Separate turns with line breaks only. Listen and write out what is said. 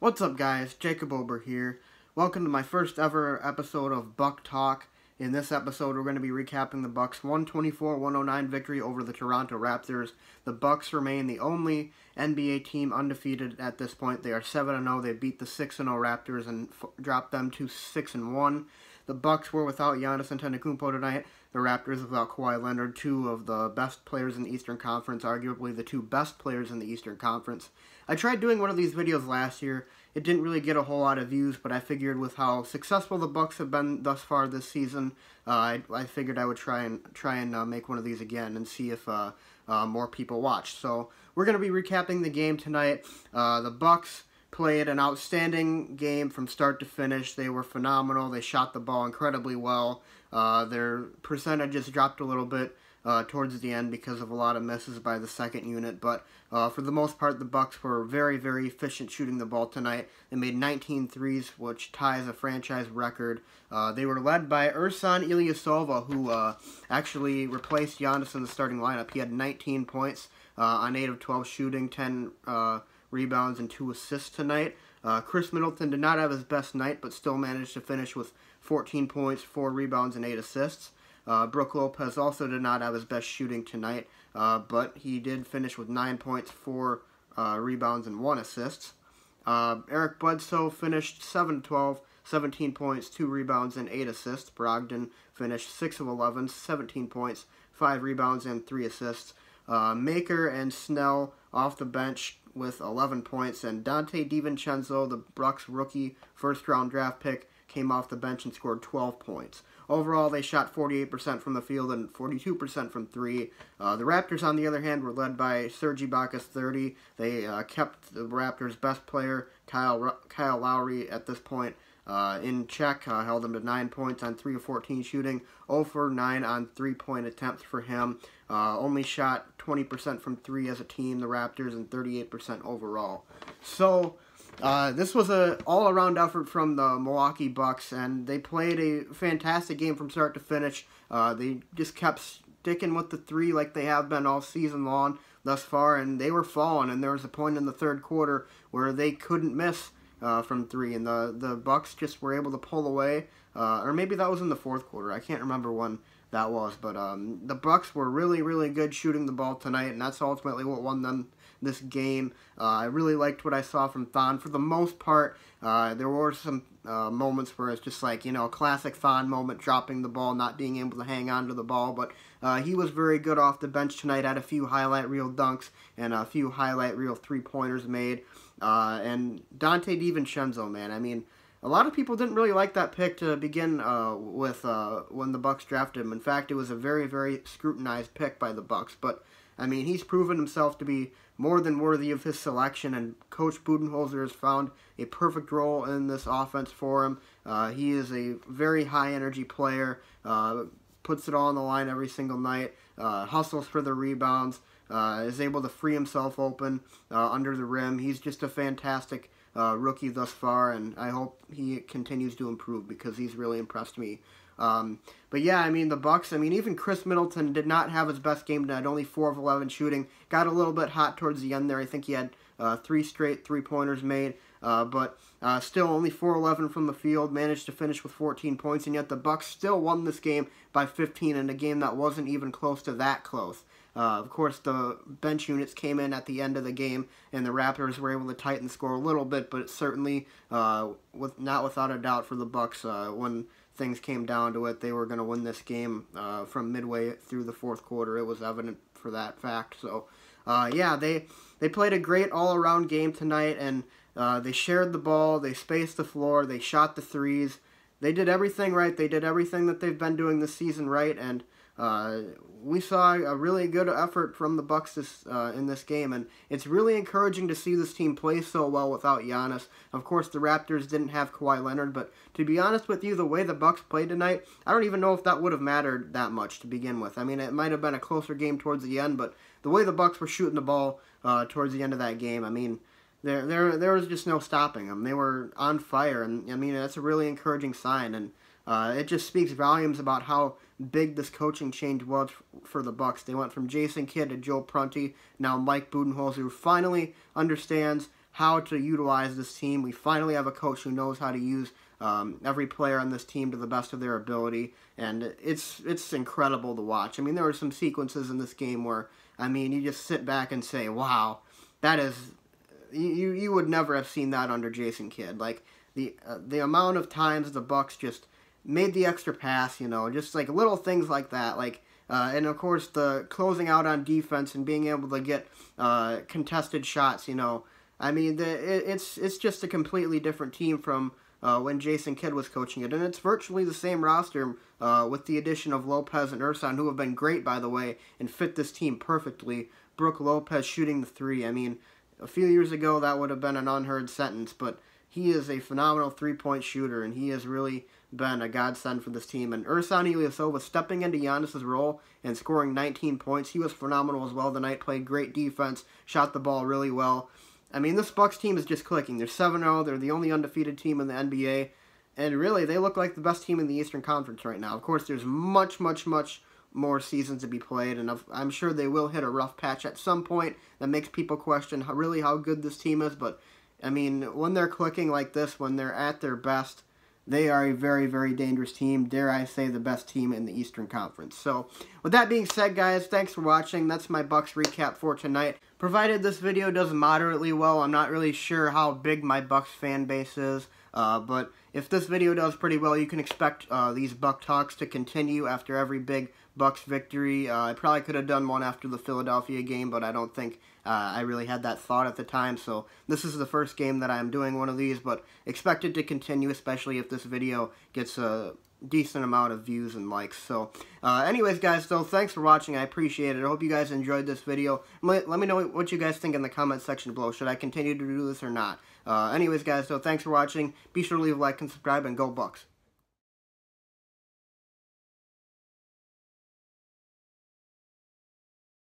What's up, guys? Jacob Ober here. Welcome to my first ever episode of BuckTalk. In this episode, we're going to be recapping the Bucks' 124-109 victory over the Toronto Raptors. The Bucks remain the only NBA team undefeated at this point. They are 7-0. They beat the 6-0 Raptors and dropped them to 6-1. The Bucks were without Giannis Antetokounmpo tonight. The Raptors without Kawhi Leonard, two of the best players in the Eastern Conference, arguably the two best players in the Eastern Conference. I tried doing one of these videos last year. It didn't really get a whole lot of views, but I figured with how successful the Bucks have been thus far this season, I figured I would try and make one of these again and see if more people watched. So we're going to be recapping the game tonight. The Bucks played an outstanding game from start to finish. They were phenomenal. They shot the ball incredibly well. Their percentages dropped a little bit towards the end because of a lot of misses by the second unit, but for the most part, the Bucks were very, very efficient shooting the ball tonight. They made 19 threes, which ties a franchise record. They were led by Ersan Ilyasova, who actually replaced Giannis in the starting lineup. He had 19 points on 8 of 12 shooting, 10 rebounds, and 2 assists tonight. Chris Middleton did not have his best night, but still managed to finish with 14 points, 4 rebounds, and 8 assists. Brook Lopez also did not have his best shooting tonight, but he did finish with 9 points, 4 rebounds, and 1 assist. Eric Bledsoe finished 7-12, 17 points, 2 rebounds, and 8 assists. Brogdon finished 6 of 11, 17 points, 5 rebounds, and 3 assists. Maker and Snell off the bench with 11 points, and Dante DiVincenzo, the Bucks rookie first-round draft pick, came off the bench and scored 12 points. Overall, they shot 48% from the field and 42% from 3. The Raptors, on the other hand, were led by Serge Ibaka's 30. They kept the Raptors' best player, Kyle Lowry, at this point in check, held him to 9 points on 3 of 14 shooting, 0 for 9 on 3-point attempts for him. Only shot 20% from 3 as a team, the Raptors, and 38% overall. So this was an all-around effort from the Milwaukee Bucks, and they played a fantastic game from start to finish. They just kept sticking with the 3 like they have been all season long thus far, and they were falling, and there was a point in the third quarter where they couldn't miss from 3, and the Bucks just were able to pull away, or maybe that was in the fourth quarter. I can't remember when that was, but the Bucks were really, really good shooting the ball tonight, and that's ultimately what won them this game. I really liked what I saw from Thon. For the most part, there were some moments where it's just like, a classic Thon moment, dropping the ball, not being able to hang on to the ball, but he was very good off the bench tonight, had a few highlight reel dunks and a few highlight reel three-pointers made. And Dante DiVincenzo, man, I mean, a lot of people didn't really like that pick to begin with when the Bucks drafted him. In fact, it was a very, very scrutinized pick by the Bucks. But, I mean, he's proven himself to be more than worthy of his selection, and Coach Budenholzer has found a perfect role in this offense for him. He is a very high-energy player, puts it all on the line every single night, hustles for the rebounds, is able to free himself open under the rim. He's just a fantastic rookie thus far, and I hope he continues to improve because he's really impressed me. But yeah, I mean, the Bucks, I mean, even Chris Middleton did not have his best game tonight, only 4 of 11 shooting. Got a little bit hot towards the end there. I think he had 3 straight three-pointers made, but still only 4-11 from the field, managed to finish with 14 points, and yet the Bucks still won this game by 15 in a game that wasn't even close to that close. Of course, the bench units came in at the end of the game, and the Raptors were able to tighten the score a little bit, but certainly not without a doubt for the Bucks. When things came down to it, they were going to win this game from midway through the fourth quarter. It was evident for that fact. So, yeah, they played a great all-around game tonight, and they shared the ball, they spaced the floor, they shot the threes. They did everything right. They did everything that they've been doing this season right, and we saw a really good effort from the Bucks in this game, and it's really encouraging to see this team play so well without Giannis. Of course, the Raptors didn't have Kawhi Leonard, but to be honest with you, the way the Bucks played tonight, I don't even know if that would have mattered that much to begin with. I mean, it might have been a closer game towards the end, but the way the Bucks were shooting the ball towards the end of that game, I mean, there was just no stopping them. They were on fire, and I mean, that's a really encouraging sign, and it just speaks volumes about how big this coaching change was for the Bucks. They went from Jason Kidd to Joe Prunty, now Mike Budenholzer, who finally understands how to utilize this team. We finally have a coach who knows how to use every player on this team to the best of their ability, and it's incredible to watch. I mean, there were some sequences in this game where, I mean, you just sit back and say, wow, that is, you would never have seen that under Jason Kidd. Like, the amount of times the Bucks just made the extra pass, you know, just like little things like that, like, and of course the closing out on defense and being able to get contested shots, you know. I mean, it's just a completely different team from when Jason Kidd was coaching it, and it's virtually the same roster with the addition of Lopez and Ersan, who have been great, by the way, and fit this team perfectly. Brook Lopez shooting the three. I mean, a few years ago that would have been an unheard sentence, but he is a phenomenal three-point shooter, and he has really been a godsend for this team. And Ersan Ilyasova stepping into Giannis' role and scoring 19 points. He was phenomenal as well tonight, played great defense, shot the ball really well. I mean, this Bucks team is just clicking. They're 7-0. They're the only undefeated team in the NBA. And really, they look like the best team in the Eastern Conference right now. Of course, there's much, much, much more seasons to be played, and I'm sure they will hit a rough patch at some point that makes people question how good this team is. But, I mean, when they're clicking like this, when they're at their best, they are a very, very dangerous team. Dare I say the best team in the Eastern Conference. So, with that being said, guys, thanks for watching. That's my Bucks recap for tonight. Provided this video does moderately well, I'm not really sure how big my Bucks fan base is. But if this video does pretty well, you can expect these Buck Talks to continue after every big Bucks victory. I probably could have done one after the Philadelphia game, but I don't think I really had that thought at the time. So this is the first game that I'm doing one of these, but expect it to continue, especially if this video gets a decent amount of views and likes. So anyways, guys, so thanks for watching. I appreciate it. I hope you guys enjoyed this video. Let me know what you guys think in the comment section below. Should I continue to do this or not? Anyways, guys, so thanks for watching. Be sure to leave a like and subscribe, and go Bucks.